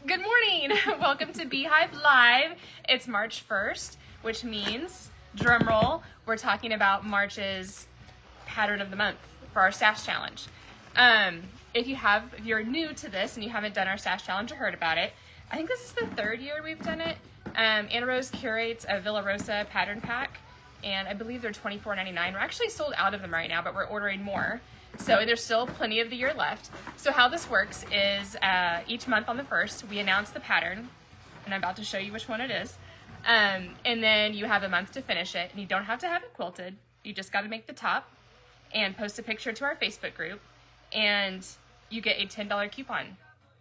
Good morning. Welcome to Beehive Live. It's March 1st, which means, drum roll, we're talking about March's pattern of the month for our stash challenge. If you're new to this and you haven't done our stash challenge or heard about it, I think this is the third year we've done it. Anna Rose curates a Villa Rosa pattern pack, and I believe they're $24.99. We're actually sold out of them right now, but we're ordering more. So there's still plenty of the year left. So how this works is each month on the 1st, we announce the pattern, and I'm about to show you which one it is. And then you have a month to finish it, and you don't have to have it quilted. You just got to make the top and post a picture to our Facebook group, and you get a $10 coupon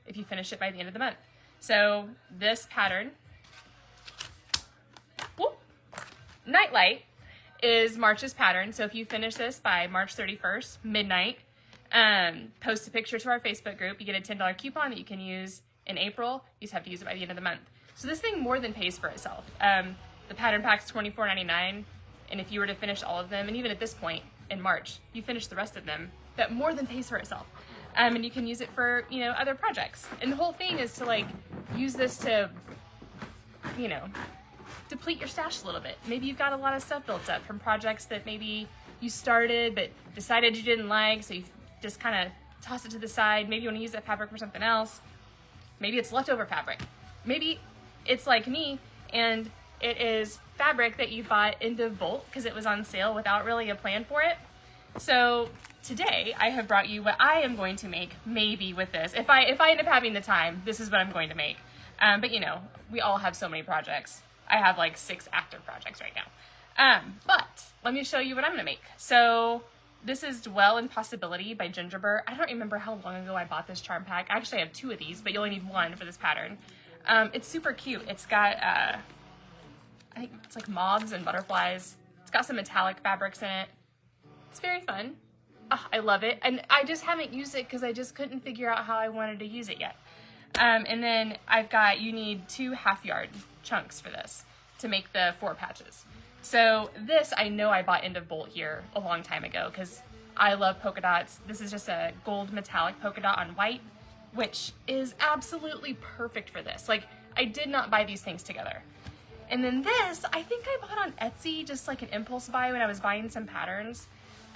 if you finish it by the end of the month. So this pattern, Nightlight, is March's pattern. So if you finish this by March 31st, midnight, post a picture to our Facebook group, you get a $10 coupon that you can use in April. You just have to use it by the end of the month. So this thing more than pays for itself. The pattern pack's $24.99, and if you were to finish all of them, and even at this point in March, you finish the rest of them, that more than pays for itself. And you can use it for, other projects. And the whole thing is to use this to, deplete your stash a little bit. Maybe you've got a lot of stuff built up from projects that maybe you started but decided you didn't like, so you just kind of toss it to the side. Maybe you want to use that fabric for something else. Maybe it's leftover fabric. Maybe it's like me and it is fabric that you bought end of bolt because it was on sale without really a plan for it. So today I have brought you what I am going to make, maybe with this. If I end up having the time, this is what I'm going to make. But we all have so many projects. I have 6 active projects right now. But let me show you what I'm gonna make. So this is Dwell in Possibility by Gingerbread. I don't remember how long ago I bought this charm pack. I actually have 2 of these, but you only need 1 for this pattern. It's super cute. It's got, I think it's moths and butterflies. It's got some metallic fabrics in it. It's very fun. Oh, I love it. And I just haven't used it because I just couldn't figure out how I wanted to use it yet. And then you need 2 half-yard chunks for this to make the 4 patches. So this, I know I bought end of bolt here a long time ago because I love polka dots. This is just a gold metallic polka dot on white, which is absolutely perfect for this. I did not buy these things together. And then this, I think I bought on Etsy, just an impulse buy when I was buying some patterns.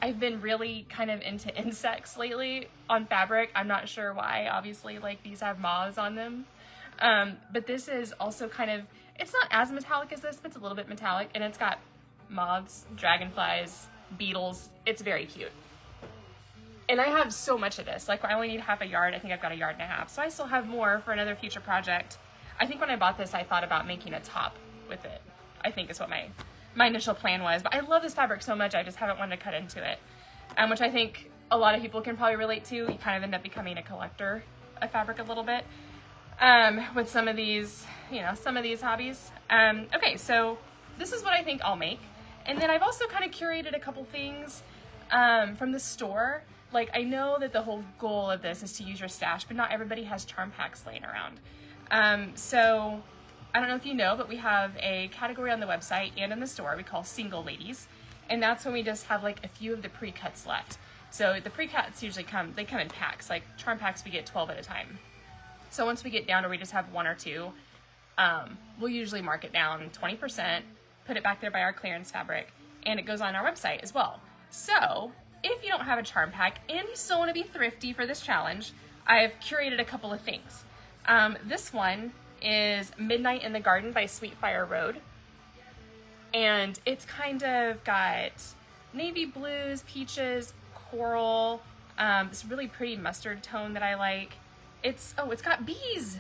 I've been really kind of into insects lately on fabric. I'm not sure why. Obviously, these have moths on them. But this is also it's not as metallic as this, but it's a little bit metallic. And it's got moths, dragonflies, beetles. It's very cute. And I have so much of this. I only need half a yard. I think I've got a yard and a half. So I still have more for another future project. I think when I bought this, I thought about making a top with it. I think is what my initial plan was, but I love this fabric so much I just haven't wanted to cut into it, which I think a lot of people can probably relate to. You kind of end up becoming a collector of fabric a little bit with some of these, some of these hobbies. Okay, so this is what I think I'll make, and then I've also kind of curated a couple things from the store. I know that the whole goal of this is to use your stash, but not everybody has charm packs laying around. So I don't know if you know, but we have a category on the website and in the store we call Single Ladies. And that's when we just have a few of the pre-cuts left. So the pre-cuts usually come in packs. Charm packs, we get 12 at a time. So once we get down to where we just have 1 or 2, we'll usually mark it down 20%, put it back there by our clearance fabric, and it goes on our website as well. So if you don't have a charm pack and you still want to be thrifty for this challenge, I've curated a couple of things. This one is Midnight in the Garden by Sweet Fire Road. And it's kind of got navy blues, peaches, coral, this really pretty mustard tone that I like. It's got bees.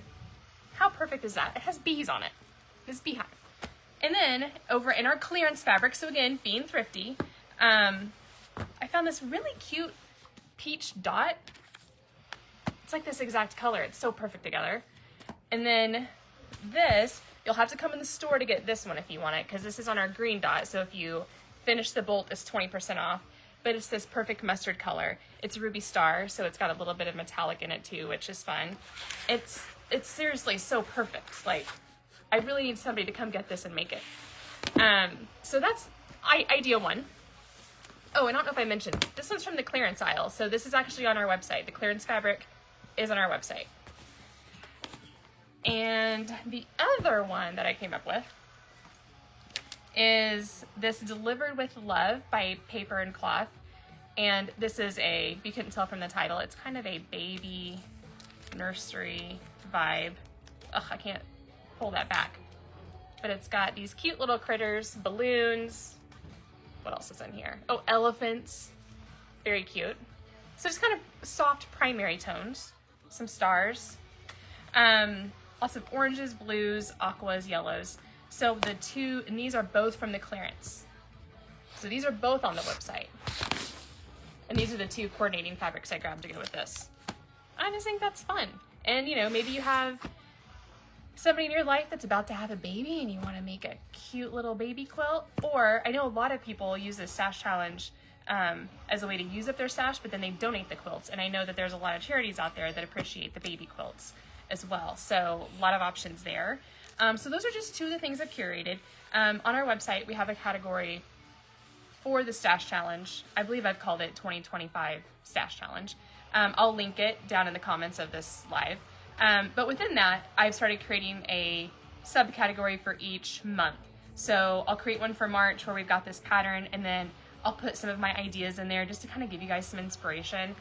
How perfect is that? It has bees on it. This Beehive. And then over in our clearance fabric, so again, being thrifty, I found this really cute peach dot. It's this exact color. It's so perfect together. And then this, you'll have to come in the store to get this one if you want it, because this is on our green dot. So if you finish the bolt, it's 20% off. But it's this perfect mustard color. It's Ruby Star, so it's got a little bit of metallic in it too, which is fun. It's seriously so perfect. I really need somebody to come get this and make it. So that's idea 1. Oh, and I don't know if I mentioned, this one's from the clearance aisle. So this is actually on our website. The clearance fabric is on our website. And the other one that I came up with is this Delivered with Love by Paper and Cloth. And this is a, you couldn't tell from the title, it's kind of a baby nursery vibe. Ugh, I can't pull that back. But it's got these cute little critters, balloons. What else is in here? Oh, elephants. Very cute. So just kind of soft primary tones. Some stars. Lots of oranges, blues, aquas, yellows. So the two, and these are both from the clearance. So these are both on the website. And these are the two coordinating fabrics I grabbed to go with this. I just think that's fun. And you know, maybe you have somebody in your life that's about to have a baby and you want to make a cute little baby quilt. Or I know a lot of people use this stash challenge as a way to use up their stash, but then they donate the quilts. And I know that there's a lot of charities out there that appreciate the baby quilts as well. So a lot of options there. So those are just two of the things I've curated. On our website, we have a category for the stash challenge. I believe I've called it 2025 stash challenge. I'll link it down in the comments of this live. But within that, I've started creating a subcategory for each month. So I'll create one for March where we've got this pattern, and then I'll put some of my ideas in there just to kind of give you guys some inspiration.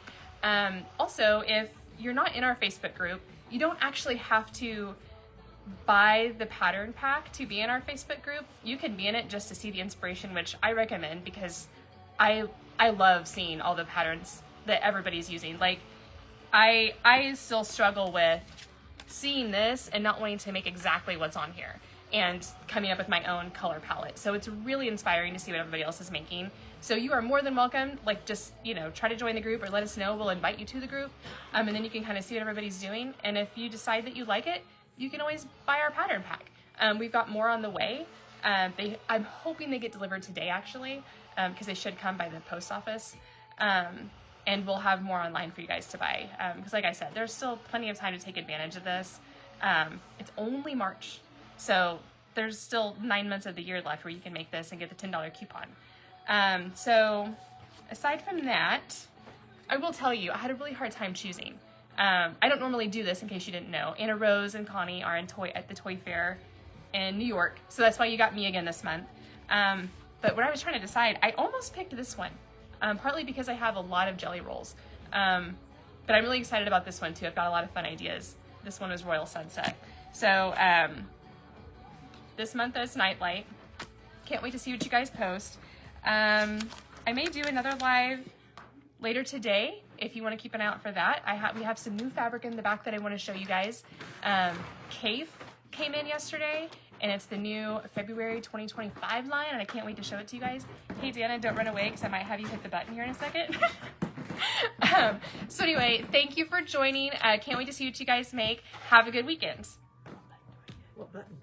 Also, if you're not in our Facebook group, you don't actually have to buy the pattern pack to be in our Facebook group. You can be in it just to see the inspiration, which I recommend because I love seeing all the patterns that everybody's using. Like, I still struggle with seeing this and not wanting to make exactly what's on here and coming up with my own color palette. So it's really inspiring to see what everybody else is making. So you are more than welcome, like just, you know, try to join the group or let us know. We'll invite you to the group. And then you can kind of see what everybody's doing. And if you decide that you like it, you can always buy our pattern pack. We've got more on the way. I'm hoping they get delivered today actually, because they should come by the post office. And we'll have more online for you guys to buy. Because like I said, there's still plenty of time to take advantage of this. It's only March. So there's still 9 months of the year left where you can make this and get the $10 coupon. So aside from that, I will tell you, I had a really hard time choosing. I don't normally do this in case you didn't know. Anna Rose and Connie are at the Toy Fair in New York. So that's why you got me again this month. But when I was trying to decide, I almost picked this one. Partly because I have a lot of jelly rolls. But I'm really excited about this one too. I've got a lot of fun ideas. This one is Royal Sunset. So this month is Nightlight. Can't wait to see what you guys post. I may do another live later today if you want to keep an eye out for that. We have some new fabric in the back that I want to show you guys. Cafe came in yesterday, and it's the new February 2025 line, and I can't wait to show it to you guys. Hey, Dana, don't run away because I might have you hit the button here in a second. So anyway, thank you for joining. Can't wait to see what you guys make. Have a good weekend. What button?